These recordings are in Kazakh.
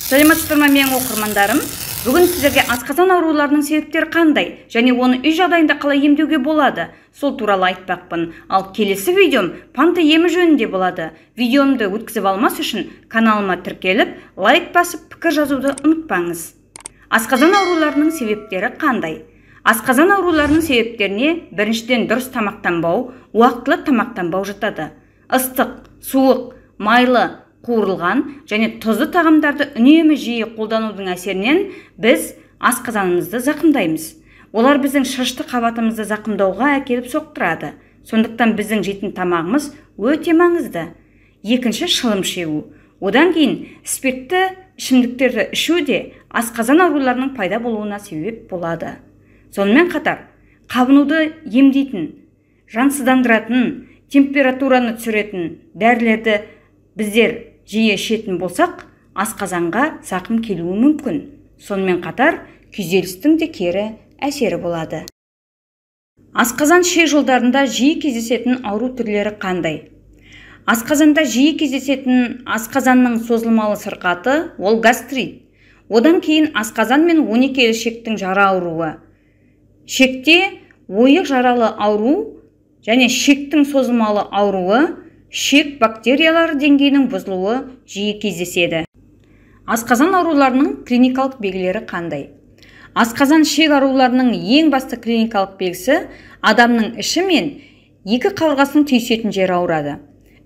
Саламатсыздар ма менің оқырмандарым? Бүгін сіздерге асқазан ауруларының себептері қандай және оны үй жағдайында қалай емдеуге болады, сол туралы айтпақпын. Ал келесі видеом панта емі жөнінде болады. Видеомды өткізіп алмас үшін каналыма тіркеліп, лайк басып, пікір жазуды ұмытпаңыз. Асқазан ауруларының себептері қандай? Асқазан ауруларының себептеріне біріншіден дұрыс тамақтанбау, уақытылы тамақтанбау жатады. Ыстық, суық, майлы, қуырылған және тұзды тағамдарды үнемі жиі қолданудың әсерінен біз асқазанымызды зақымдаймыз. Олар біздің шырышты қабатымызды зақымдауға әкеліп соқтырады. Сондықтан біздің жейтін тамағымыз өте маңызды. Екінші, шылым шегу. Одан кейін спиртті ішімдіктерді ішу де асқазан ауруларының пайда болуына себеп болады. Сонымен қатар, қабынуды емдейтін, жансыздандыратын, температураны түсіретін дәрілерді біздер жиі ішетін болсақ, асқазанға зақым келуі мүмкін. Сонымен қатар, күйзелістің де кері әсері болады. Асқазан ішек жолдарында жиі кездесетін ауру түрлері қандай? Асқазанда жиі кездесетін асқазанның созылмалы сырқаты ол гастрит. Одан кейін асқазан мен 12 ішектің жара ауруы. Ішекте ойық жаралы ауру және ішектің созылмалы ауруы, ішек бактериялары деңгейінің бұзылуы жиі кездеседі. Асқазан ауруларының клиникалық белгілері қандай? Асқазан ішек ауруларының ең басты клиникалық белгісі адамның іші мен екі қабырғасының түйісетін жері ауырады.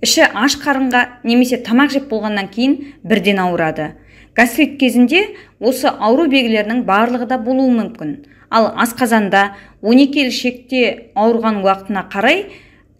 Іші аш қарынға немесе тамақ жеп болғаннан кейін бірден ауырады. Гастрит кезінде осы ауру белгілерінің барлығы да болуы мүмкін. Ал асқазанда 12 ішекте ауырған уақытына қарай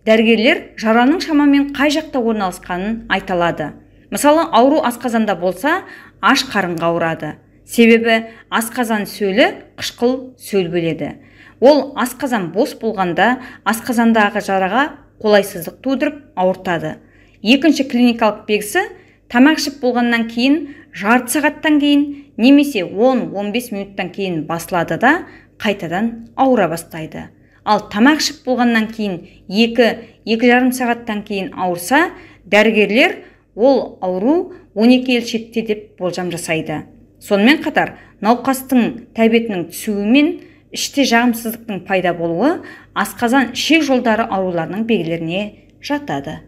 дәрігерлер жараның шамамен қай жақта орналасқанын айталады. Мысалы, ауру асқазанда болса, аш қарынға ауырады. Себебі асқазан сөлі қышқыл сөл бөледі. Ол асқазан бос болғанда асқазандағы жараға қолайсыздық тудырып ауыртады. Екінші клиникалық белгісі тамақ жеп болғаннан кейін, жарты сағаттан кейін немесе 10-15 минуттан кейін басылады да қайтадан ауыра бастайды. Ал тамақ ішіп болғаннан кейін 2-2,5 сағаттан кейін ауырса, дәрігерлер ол ауру 12 ішекте деп болжам жасайды. Сонымен қатар, науқастың тәбетінің түсуімен іште жағымсыздықтың пайда болуы асқазан ішек жолдары ауруларының белгілеріне жатады.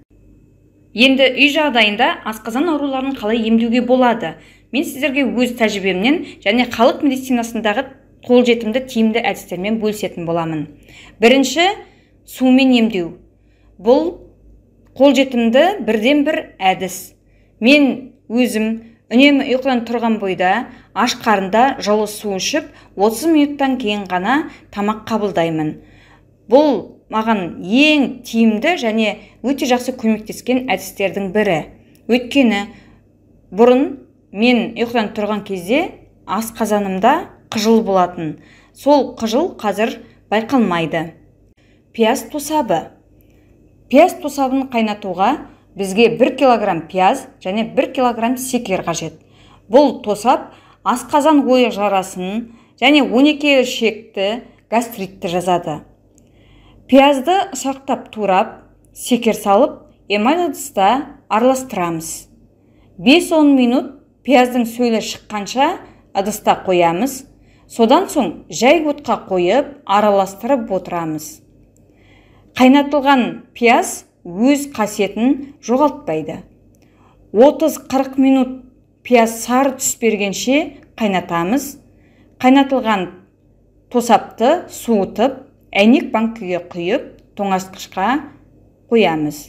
Енді үй жағдайында асқазан ауруларын қалай емдеуге болады? Мен сіздерге өз тәжірибемнен және халық медицинасындағы қолжетімді тиімді әдістермен бөлісетін боламын. Бірінші, сумен емдеу. Бұл қолжетімді бірден бір әдіс. Мен өзім үнемі ұйқыдан тұрған бойда аш қарында жылы су ішіп 30 минуттан кейін ғана тамақ қабылдаймын. Бұл маған ең тиімді және өте жақсы көмектескен әдістердің бірі. Өйткені бұрын мен ұйқыдан тұрған кезде асқазанымда қыжыл болатын. Сол қыжыл қазір байқалмайды. Пияз тосабы. Пияз тосабын қайнатуға бізге 1 килограмм пияз және 1 килограмм секер қажет. Бұл тосап асқазан ойық жарасын және 12 ішекті гастритті жазады. Пиязды ұсақтап турап, секер салып, эмаль ыдыста араластырамыз. 5-10 минут пияздың сөлі шыққанша ыдыста қоямыз. Содан соң жай отқа қойып, араластырып отырамыз. Қайнатылған пияз өз қасиетін жоғалтпайды. 30-40 минут пияз сары түс бергенше қайнатамыз. Қайнатылған тосапты суытып, әйнек банкіге құйып, тоңазытқышқа қоямыз.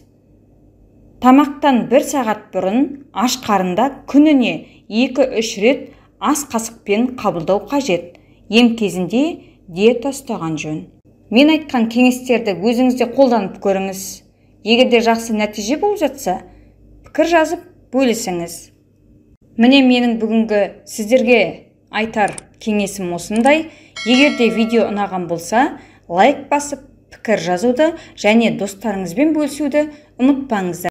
Тамақтан 1 сағат бұрын аш қарында күніне 2-3 рет ас қасықпен қабылдау қажет. Ем кезінде диета ұстаған жөн. Мен айтқан кеңестерді өзіңізде қолданып көріңіз. Егерде жақсы нәтиже болып жатса, пікір жазып бөлісіңіз. Міне менің бүгінгі сіздерге айтар кеңесім осындай. Егерде видео ұнаған болса, лайк басып, пікір жазуды және достарыңызбен бөлісуді ұмытпаңыздар.